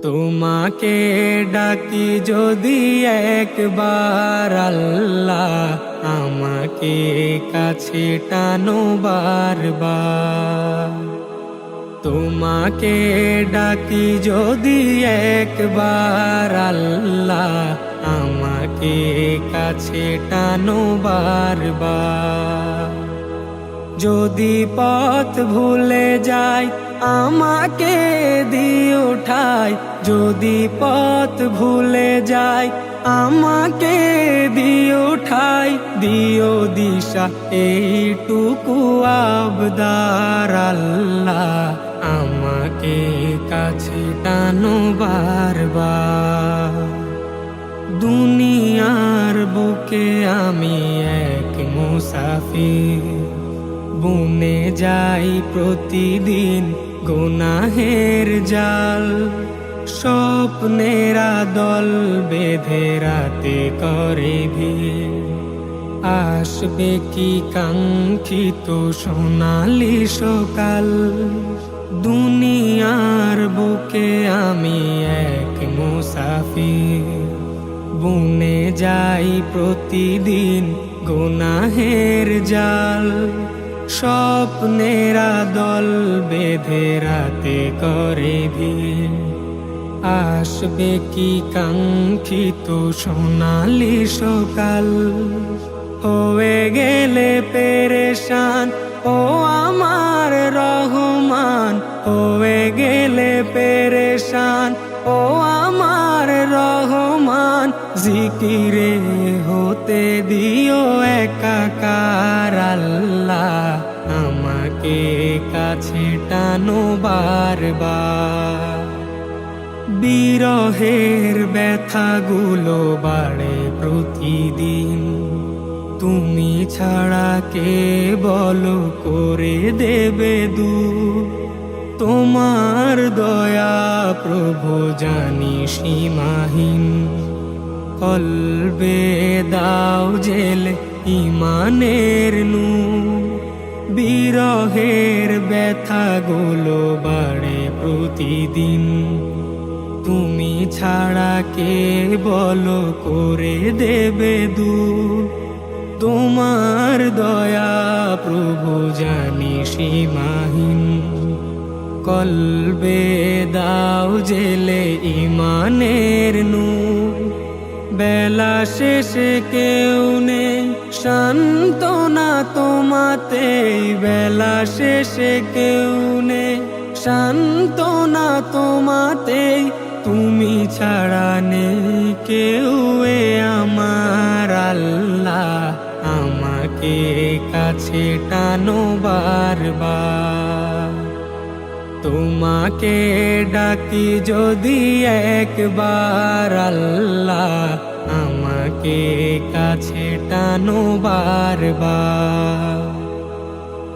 তোমাকে ডাকি যদি একবার আল্লাহ, আমাকে কাছে টানো বারবার। তোমাকে ডাকি যদি একবার আল্লাহ, আমাকে কাছে টানো বারবার। যদি পথ ভুলে যাই আমাকে দিও ঠাই, যদি পথ ভুলে যাই আমাকে দিও ঠাই, দিও দিশা এইটুকু আবদার আল্লাহ, আমাকে কাছে টানো বারবার। দুনিয়ার বুকে আমি এক মুসাফির, বুনে যাই প্রতিদিন গুনাহের জাল। স্বপ্নেরা দল বেঁধে রাতে করে ভিড়, আসবে কি কাঙ্ক্ষিত সোনালি সকাল। দুনিয়ার বুকে আমি এক মুসাফির, বুনে যাই প্রতিদিন গুনাহের জাল। স্বপ্নেরা দল বেঁধে রাতে করে ভিড়, আসবে কি কাঙ্ক্ষিত সোনালি সকাল। হয়ে গেলে পেরেশান ও আমার রহমান, হয়ে গেলে পেরেশান ও আমার রহমান। জিকিরে হতে দিও একাকার আল্লাহ, আমাকে কাছে টানো বারবার। বিরহের ব্যথাগুলো বাড়ে প্রতিদিন, তুমি ছাড়া কে বলো করে দেবে দূর। তোমার দয়া প্রভু জানি সীমাহীন, কলবে দাও জেলে ইমানের নূর। বিরহের ব্যথাগুলো বাড়ে প্রতিদিন, তুমি ছাড়া কে বলো করে দেবে দূর। তোমার দয়া প্রভু জানি সীমাহীন, কলবে দাও জেলে ইমানের নূর। বেলা শেষে কেউ নেই সান্ত্বনা তোমাতেই, বেলা শেষে কেউ নেই সান্ত্বনা তোমাতেই। তুমি ছাড়া নেই কেউ এ আমার আল্লাহ, আমাকে কাছে টানো বারবার। তোমাকে ডাকি যদি একবার আল্লাহ, আমাকে কাছে টানো বারবার।